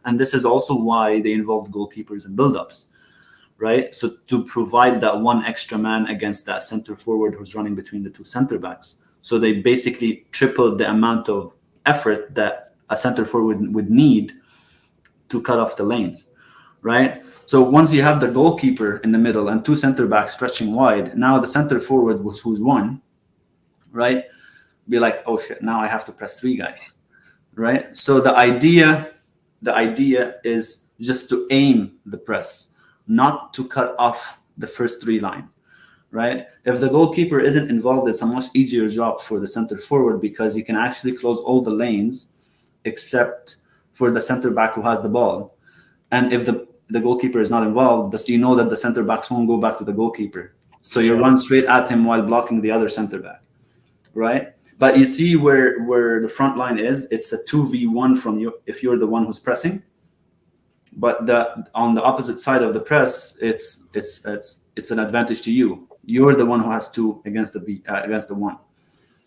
And this is also why they involved goalkeepers in build-ups, right? So to provide that one extra man against that center forward who's running between the two center backs. So they basically tripled the amount of effort that a center forward would need to cut off the lanes, right? So once you have the goalkeeper in the middle and two center backs stretching wide, now the center forward who's one, right? Be like, oh shit, now I have to press 3 guys, right? So the idea is just to aim the press, not to cut off the first 3 line, right? If the goalkeeper isn't involved, it's a much easier job for the center forward, because you can actually close all the lanes except for the center back who has the ball. And if the goalkeeper is not involved, you know that the center backs won't go back to the goalkeeper. So you run straight at him while blocking the other center back, right? But you see where the front line is, it's a 2v1 from you if you're the one who's pressing. But on the opposite side of the press, it's an advantage to you. You're the one who has 2 against the 1.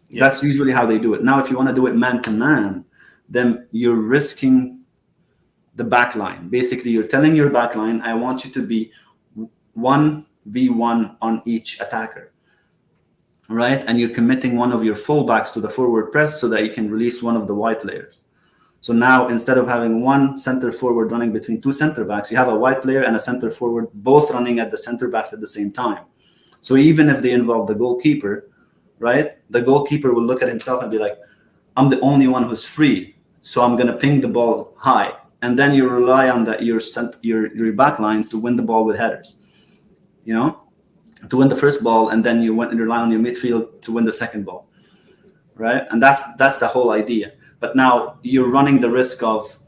Yeah. That's usually how they do it. Now, if you want to do it man to man, then you're risking the back line. Basically, you're telling your back line, I want you to be 1v1 on each attacker, right? And you're committing one of your fullbacks to the forward press so that you can release one of the wide players. So now, instead of having one center forward running between 2 center backs, you have a wide player and a center forward both running at the center back at the same time. So even if they involve the goalkeeper, right, the goalkeeper will look at himself and be like, I'm the only one who's free, so I'm going to ping the ball high. And then you rely on that your back line to win the ball with headers, to win the first ball, and then you rely on your midfield to win the second ball, right? And that's the whole idea. But now you're running the risk of,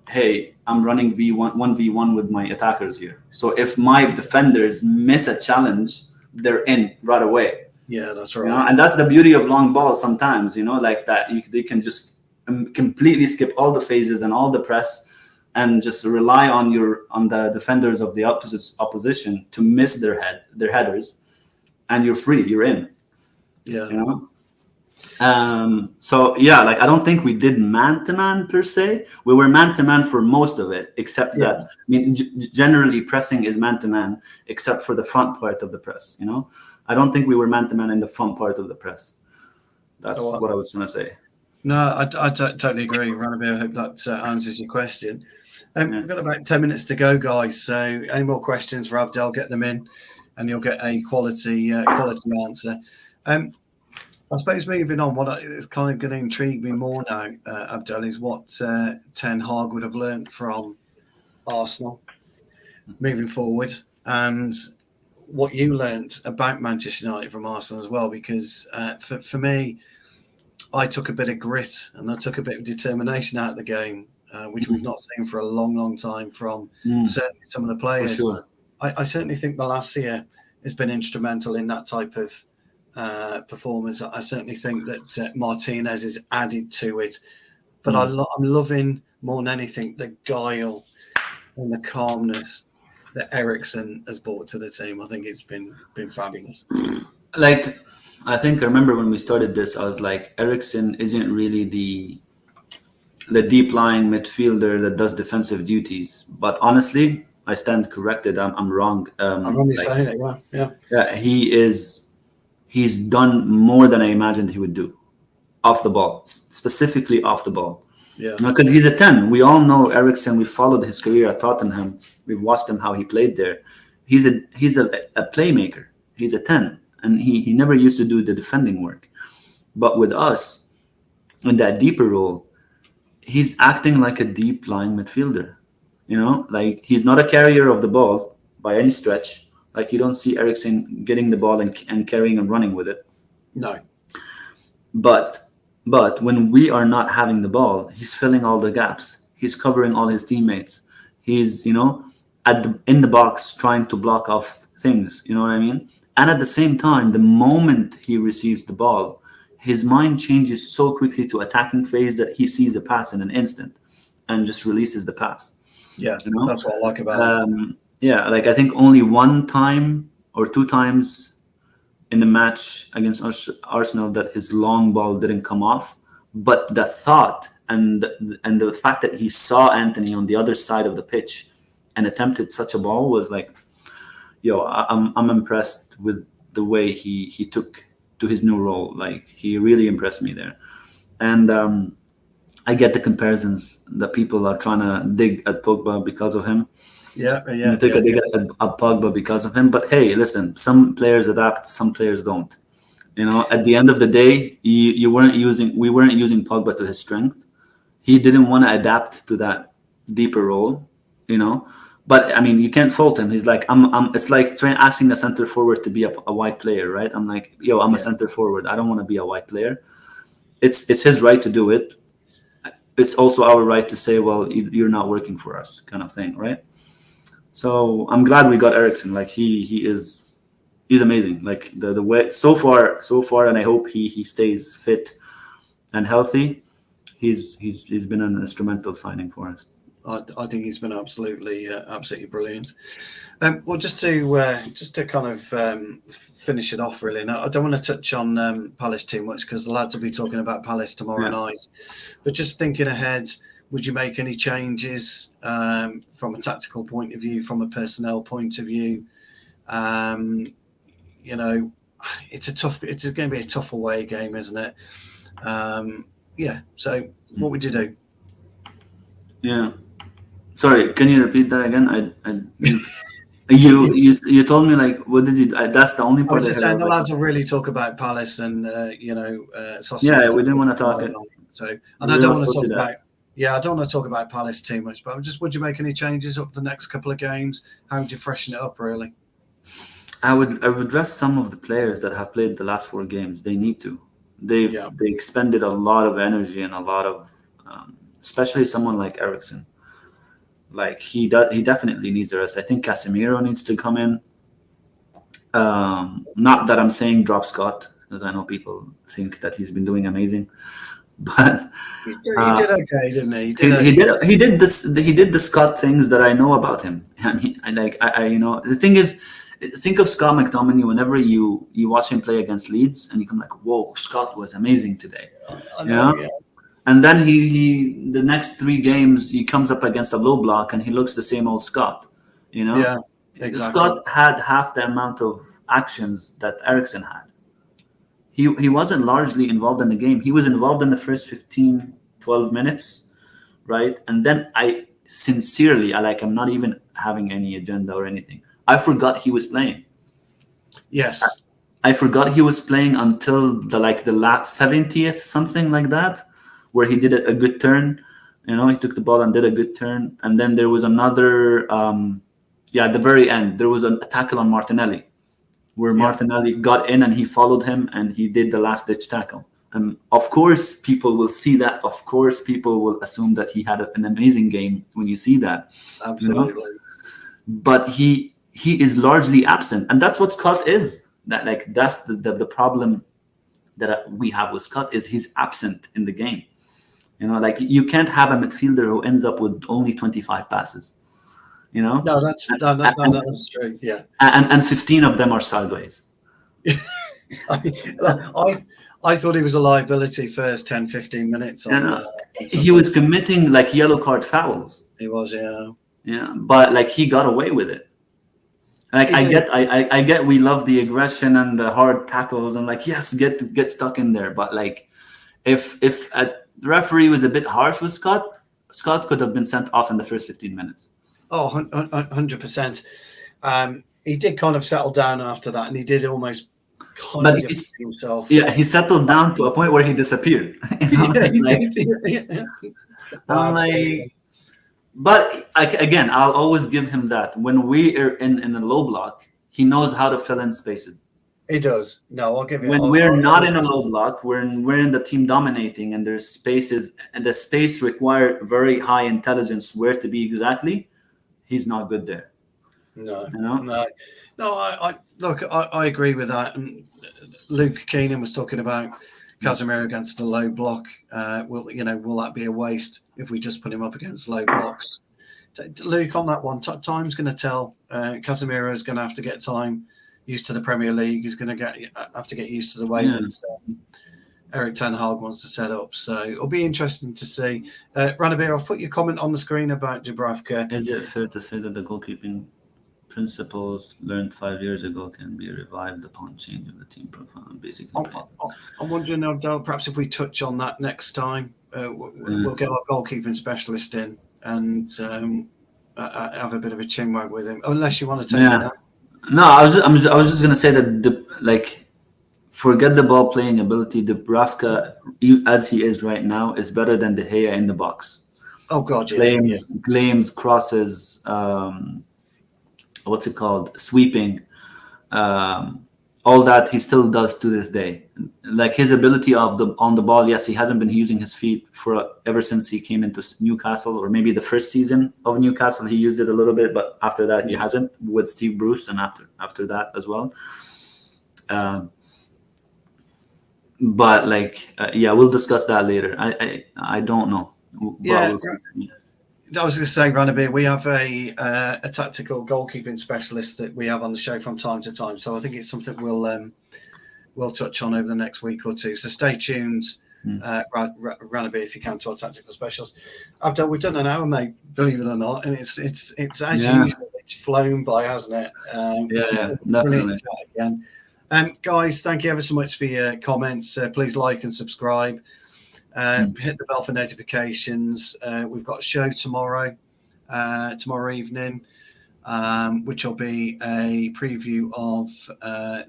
hey, I'm running 1v1 with my attackers here. So if my defenders miss a challenge, they're in right away. Yeah, that's right. And that's the beauty of long balls sometimes, like that they can just completely skip all the phases and all the press and just rely on the defenders of the opposition to miss their headers, and you're free, you're in. Yeah. So yeah, like I don't think we did man to man per se. We were man to man for most of it, except that generally pressing is man to man, except for the front part of the press. I don't think we were man to man in the front part of the press. That's what I was going to say. No, I totally agree, Ranabir. I hope that answers your question. We've got about 10 minutes to go, guys. So any more questions for Abdel, get them in, and you'll get a quality answer. I suppose moving on, is kind of going to intrigue me more now, Abdel, is what Ten Hag would have learnt from Arsenal moving forward, and what you learnt about Manchester United from Arsenal as well. Because for me, I took a bit of grit and I took a bit of determination out of the game, which we've not seen for a long, long time from certainly some of the For players. sure. I certainly think Malacia has been instrumental in that type of performance. I certainly think that Martinez is added to it, but I'm loving more than anything the guile and the calmness that Eriksen has brought to the team. I think it's been fabulous. Like, I think I remember when we started this, I was like, Ericsson isn't really the deep lying midfielder that does defensive duties. But honestly, I stand corrected. I'm wrong. I'm only saying it, yeah. Yeah, he's done more than I imagined he would do off the ball, specifically off the ball. Yeah. Because he's a 10. We all know Ericsson. We followed his career at Tottenham. We've watched him how he played there. He's a playmaker. He's a 10. And he never used to do the defending work. But with us, in that deeper role, he's acting like a deep lying midfielder. Like he's not a carrier of the ball by any stretch. Like you don't see Ericsson getting the ball and carrying and running with it. No. But when we are not having the ball, he's filling all the gaps. He's covering all his teammates. He's in the box trying to block off things. You know what I mean? And at the same time, the moment he receives the ball, his mind changes so quickly to attacking phase that he sees a pass in an instant and just releases the pass. Yeah, that's what I like about him. Yeah, like I think only one time or two times in the match against Arsenal that his long ball didn't come off, but the thought and the fact that he saw Anthony on the other side of the pitch and attempted such a ball was like, I'm impressed with the way he took to his new role. Like he really impressed me there, and I get the comparisons that people are trying to dig at Pogba because of him. Yeah. They take a dig at Pogba because of him. But hey, listen, some players adapt, some players don't. At the end of the day, we weren't using Pogba to his strength. He didn't want to adapt to that deeper role. But I mean, you can't fault him. He's like, it's like asking a center forward to be a white player, right? I'm like, I'm a center forward. I don't want to be a white player. It's his right to do it. It's also our right to say, well, you're not working for us, kind of thing, right? So I'm glad we got Ericsson. Like he's amazing. Like the way so far, and I hope he stays fit and healthy. He's been an instrumental signing for us. I think he's been absolutely brilliant. Well, just to kind of finish it off, really. Now, I don't want to touch on Palace too much because the lads will be talking about Palace tomorrow night. But just thinking ahead, would you make any changes from a tactical point of view, from a personnel point of view? It's going to be a tough away game, isn't it? So what would you do? Yeah. Sorry, can you repeat that again? You told me, like, what did you? That's the only part. I was just saying the lads will really talk about Palace and yeah, we didn't want to talk it. So, and I don't want to talk about. Yeah, I don't want to talk about Palace too much, but would you make any changes up the next couple of games? How would you freshen it up, really? I would rest some of the players that have played the last 4 games. They need to. They expended a lot of energy and a lot of, especially someone like Ericsson. Like he definitely needs a rest. I think Casemiro needs to come in. Not that I'm saying drop Scott, because I know people think that he's been doing amazing, but he did okay, didn't he? He did the Scott things that I know about him. I mean, the thing is, think of Scott McTominay whenever you watch him play against Leeds, and you come like, whoa, Scott was amazing today. I know, yeah. And then he the next 3 games he comes up against a low block and he looks the same old Scott. Yeah, exactly. Scott had half the amount of actions that Ericsson had. He wasn't largely involved in the game. He was involved in the first 15, 12 minutes, right? And then I'm not even having any agenda or anything. I forgot he was playing. Yes. I forgot he was playing until the last 70th, something like that, where he did a good turn. He took the ball and did a good turn, and then there was another. At the very end, there was a tackle on Martinelli, where Martinelli got in and he followed him and he did the last ditch tackle. And of course, people will see that. Of course, people will assume that he had an amazing game when you see that. Absolutely. But he is largely absent, and that's what Scott is. That's the problem that we have with Scott is he's absent in the game. You can't have a midfielder who ends up with only 25 passes. No, that's true. Yeah, and 15 of them are sideways. I thought he was a liability first 10, 15 minutes. He was committing yellow card fouls. He was, yeah, but he got away with it. I get we love the aggression and the hard tackles and yes, get stuck in there. But if the referee was a bit harsh with Scott could have been sent off in the first 15 minutes. Oh, 100%. He did kind of settle down after that, and he did almost kind of himself. Yeah, he settled down to a point where he disappeared. But again, I'll always give him that. When we are in a low block, he knows how to fill in spaces. He does. No, I'll give you. When we're not in a low block, we're in the team dominating, and there's spaces, and the space required very high intelligence where to be exactly. He's not good there. No. I agree with that. And Luke Keenan was talking about Casemiro against the low block. Will that be a waste if we just put him up against low blocks? Luke, on that one, time's going to tell. Casemiro is going to have to get time used to the Premier League. He's going to have to get used to the way that Eric Ten Hag wants to set up. So it'll be interesting to see. Ranabir, I've put your comment on the screen about Dubravka. Is it fair to say that the goalkeeping principles learned 5 years ago can be revived upon change of the team profile? Basically, I'm wondering, Abdel, perhaps if we touch on that next time, we'll get our goalkeeping specialist in and have a bit of a chinwag with him. Unless you want to take it out. No, I was just gonna say that forget the ball playing ability. Dubravka, as he is right now, is better than DeGea in the box. Oh God, claims, crosses, what's it called? Sweeping, all that he still does to this day. His ability on the ball, yes, he hasn't been using his feet ever since he came into Newcastle, or maybe the first season of Newcastle he used it a little bit, but after that he hasn't, with Steve Bruce, and after that as well. But we'll discuss that later. I don't know. I was going to say, Ranabir, we have a tactical goalkeeping specialist that we have on the show from time to time. So I think it's something we'll touch on over the next week or two. So stay tuned, Ranabir, if you can, to our tactical specialist. Abdel, we've done an hour, mate, believe it or not, and it's as usual, it's flown by, hasn't it? Definitely. Again. Guys, thank you ever so much for your comments. Please like and subscribe. Hit the bell for notifications. We've got a show tomorrow evening, which will be a preview of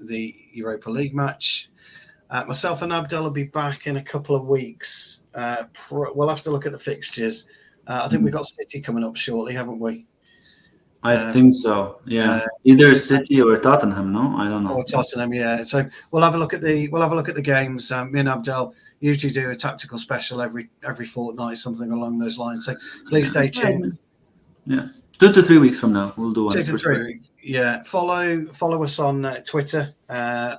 the Europa League match. Myself and Abdel will be back in a couple of weeks. We'll have to look at the fixtures. I think we've got City coming up shortly, haven't we? I think so. Yeah, either City or Tottenham. No, I don't know. Or Tottenham, yeah. So we'll have a look at the games. Me and Abdel usually do a tactical special every fortnight, something along those lines. So please stay tuned. Yeah, 2 to 3 weeks from now we'll do one. 2 to 3 weeks. Yeah, follow us on Twitter,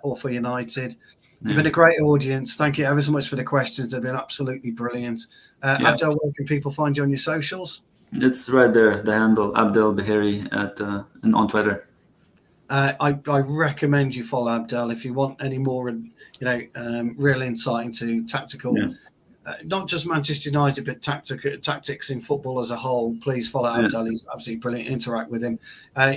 All for United. You've been a great audience. Thank you ever so much for the questions. They've been absolutely brilliant. Abdel, where can people find you on your socials? It's right there, the handle Abdel Bahiri on Twitter. I recommend you follow Abdel if you want any more, real insight into tactical, not just Manchester United, but tactics in football as a whole. Please follow Abdel; he's absolutely brilliant. Interact with him.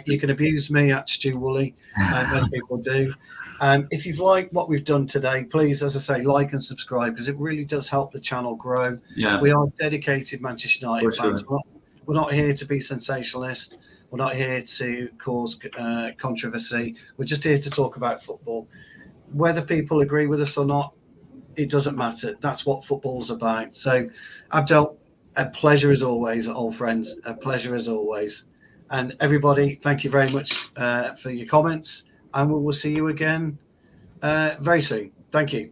You can abuse me at Stu Woolley, as people do. If you've liked what we've done today, please, as I say, like and subscribe, because it really does help the channel grow. Yeah. We are dedicated Manchester United fans. Sure. We're not here to be sensationalist. We're not here to cause controversy. We're just here to talk about football. whether people agree with us or not, it doesn't matter. That's what football's about. So, Abdel, a pleasure as always, old friends. A pleasure as always. And everybody, thank you very much for your comments. And we will see you again very soon. Thank you.